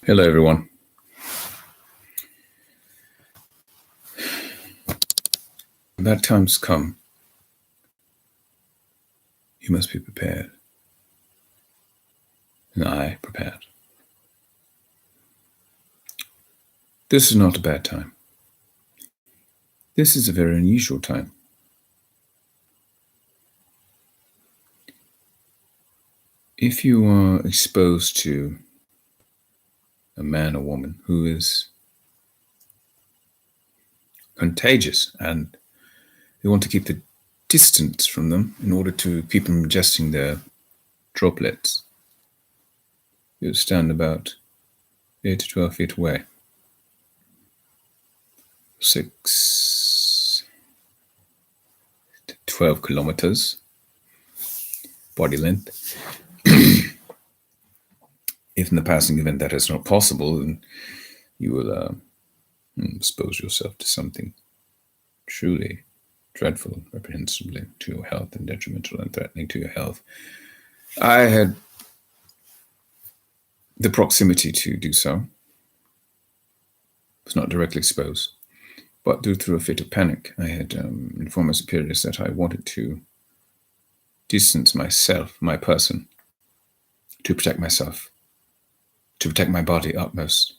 Hello, everyone. When bad times come, you must be prepared. And I prepared. This is not a bad time. This is a very unusual time. If you are exposed to a man or woman who is contagious and you want to keep the distance from them in order to keep them ingesting their droplets, you stand about 8 to 12 feet away. 6 to 12 kilometers body length. If in the passing event that is not possible, then you will expose yourself to something truly dreadful, reprehensibly to your health and detrimental and threatening to your health. I had the proximity to do so. Was not directly exposed, but due to a fit of panic, I had informed my superiors that I wanted to distance myself, my person, to protect myself, to protect my body utmost.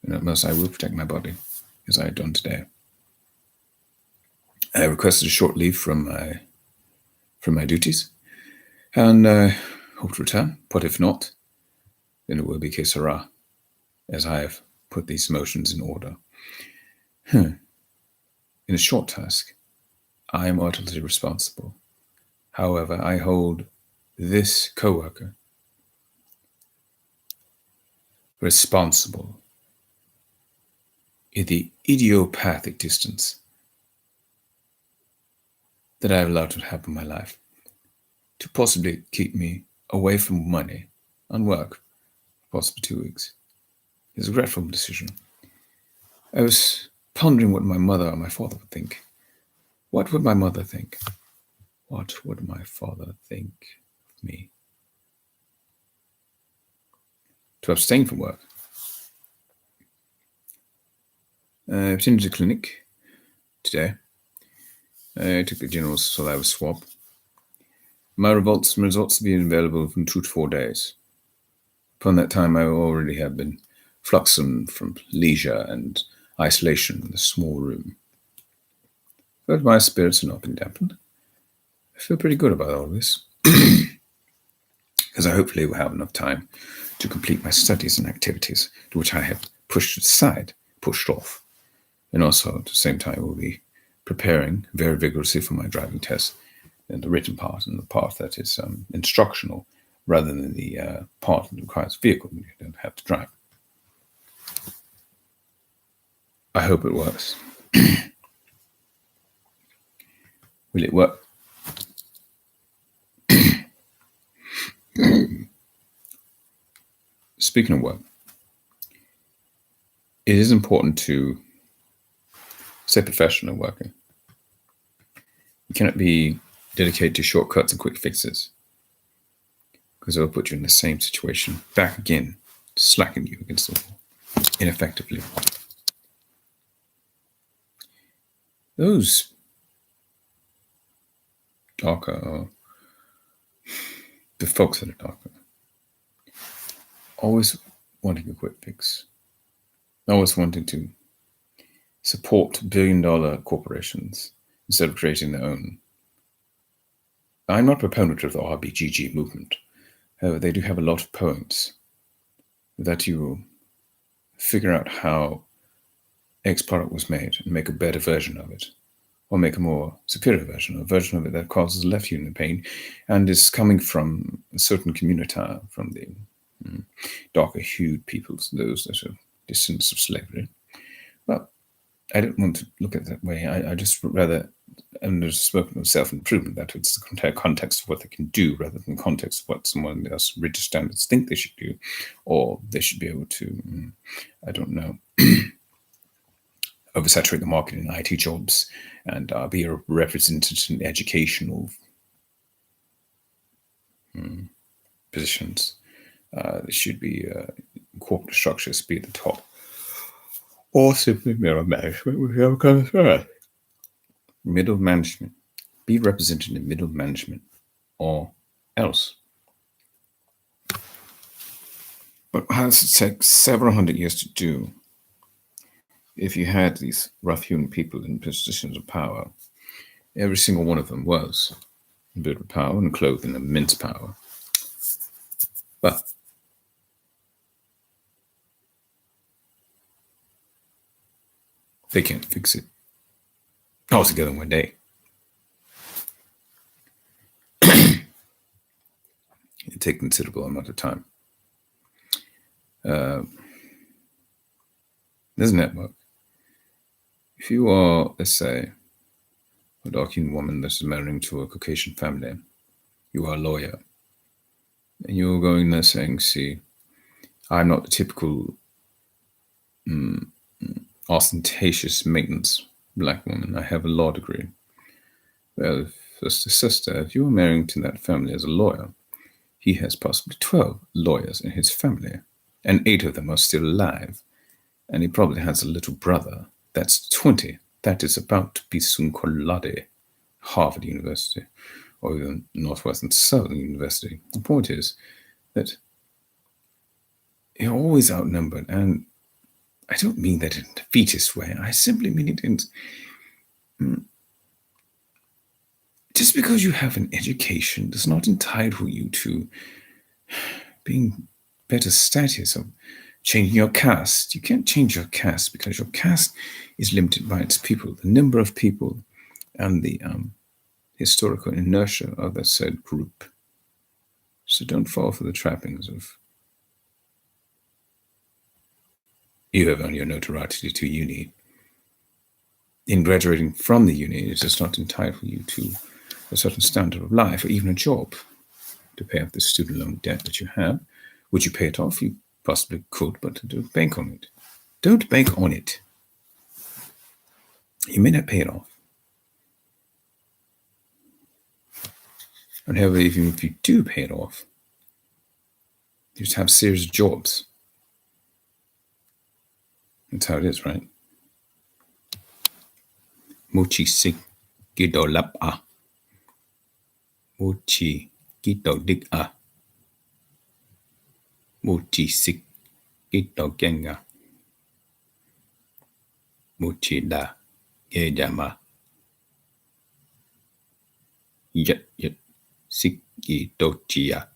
And utmost I will protect my body, as I had done today. I requested a short leave from my duties, and I hope to return. But if not, then it will be que sera, as I have put these motions in order. In a short task, I am utterly responsible. However, I hold this co-worker responsible in the idiopathic distance that I have allowed to happen in my life to possibly keep me away from money and work for possibly 2 weeks. It's a regretful decision. I was pondering what my mother or my father would think. What would my mother think? What would my father think of me? To abstain from work. I attended the clinic today. I took the general saliva swab. My results will be available from 2 to 4 days. Upon that time, I already have been fluxing from leisure and isolation in a small room. But my spirits have not been dampened. I feel pretty good about all this, because I hopefully will have enough time to complete my studies and activities, to which I have pushed off. And also, at the same time, will be preparing very vigorously for my driving test, and the written part and the part that is instructional, rather than the part that requires a vehicle and you don't have to drive. I hope it works. Will it work? Speaking of work, it is important to stay professional working. You cannot be dedicated to shortcuts and quick fixes, because it will put you in the same situation back again, slacking you against the wall ineffectively. Those darker, or the folks that are darker, always wanting a quick fix, always wanting to support billion-dollar corporations instead of creating their own. I'm not a proponent of the RBGG movement. However, they do have a lot of points that you will figure out how X product was made and make a better version of it, or make a more superior version, a version of it that causes less human pain and is coming from a certain community, from the darker-hued peoples, those that are descendants of slavery. Well, I don't want to look at it that way. I just rather, and there's spoken of self-improvement, that it's the context of what they can do rather than the context of what someone else rigid standards think they should do, or they should be able to, I don't know, oversaturate the market in IT jobs and be a representative in educational positions. They should be corporate structures, be at the top, or simply middle management, whichever comes first. Middle management. Be represented in middle management, or else. But has it take several hundred years to do if you had these rough-hewn people in positions of power? Every single one of them was a bit of power and clothed in immense power. But they can't fix it altogether in one day. It takes a considerable amount of time. There's a network. If you are, let's say, a dark-skinned woman that's marrying to a Caucasian family, you are a lawyer, and you're going there saying, see, I'm not the typical ostentatious maintenance black woman. I have a law degree. Well, sister, if you're marrying to that family as a lawyer, he has possibly 12 lawyers in his family, and 8 of them are still alive. And he probably has a little brother. That's 20. That is about to be sum cum laude, Harvard University, or even Northwestern Southern University. The point is that you're always outnumbered, and I don't mean that in a defeatist way. I simply mean it in just because you have an education does not entitle you to being better status or changing your caste. You can't change your caste because your caste is limited by its people, the number of people, and the historical inertia of that said group. So don't fall for the trappings of you have earned your notoriety to uni. In graduating from the uni, it does not entitle you to a certain standard of life or even a job to pay off the student loan debt that you have. Would you pay it off? You possibly could, but don't bank on it. Don't bank on it. You may not pay it off. And however, even if you do pay it off, you just have serious jobs. That's how it is, right? Mochi sig gido lap a. Mochi gido dig a. Mochi sig gido genga. Mochi da ge jama. Yet sig gido chia.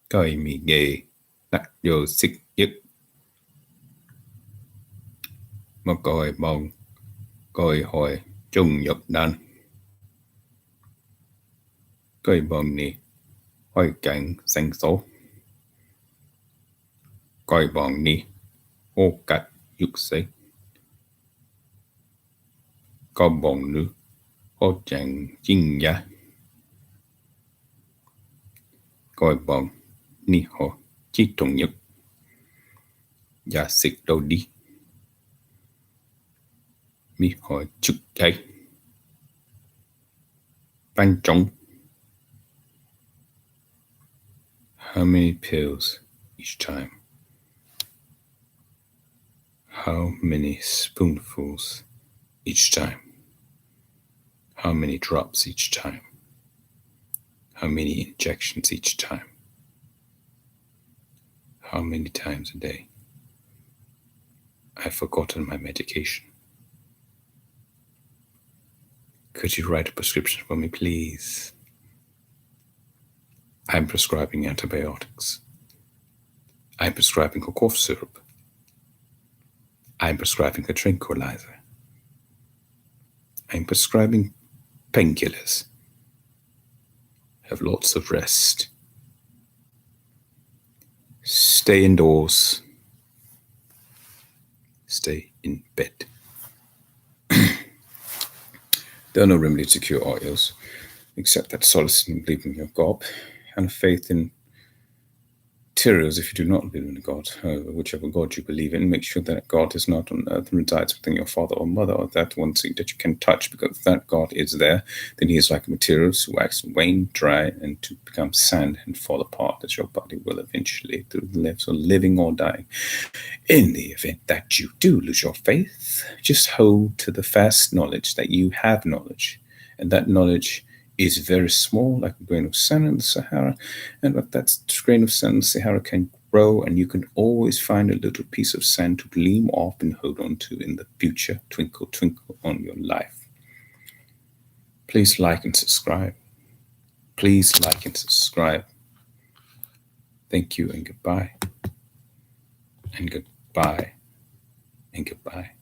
Coi mi ge đặt vô sig giấc. Mà coi bông coi hồi chung nhật đan. Coi bông ni hỏi cảnh xanh số. Coi bông ni ô cạch dục sĩ. Coi bông nữ ô chẳng chinh giá. Coi bông ni hồ chi trùng nhật. Và xịt đâu đi. Mi hỏi chụp cây. Bang trống. How many pills each time? How many spoonfuls each time? How many drops each time? How many injections each time? How many times a day? I've forgotten my medication. Could you write a prescription for me, please? I'm prescribing antibiotics. I'm prescribing a cough syrup. I'm prescribing a tranquilizer. I'm prescribing painkillers. Have lots of rest. Stay indoors. Stay in bed. There are no remedies to cure all ills, except that solace in believing in your God and faith in materials if you do not believe in God. However, whichever God you believe in, make sure that God is not on earth and resides within your father or mother, or that one thing that you can touch, because if that God is there, then he is like materials to wax and wane, dry, and to become sand and fall apart, that your body will eventually, through the lives of living or dying. In the event that you do lose your faith, just hold to the fast knowledge that you have knowledge, and that knowledge is very small, like a grain of sand in the Sahara, and but that grain of sand in the Sahara can grow, and you can always find a little piece of sand to gleam off and hold on to in the future. Twinkle, twinkle on your life. Please like and subscribe. Please like and subscribe. Thank you and goodbye. And goodbye. And goodbye.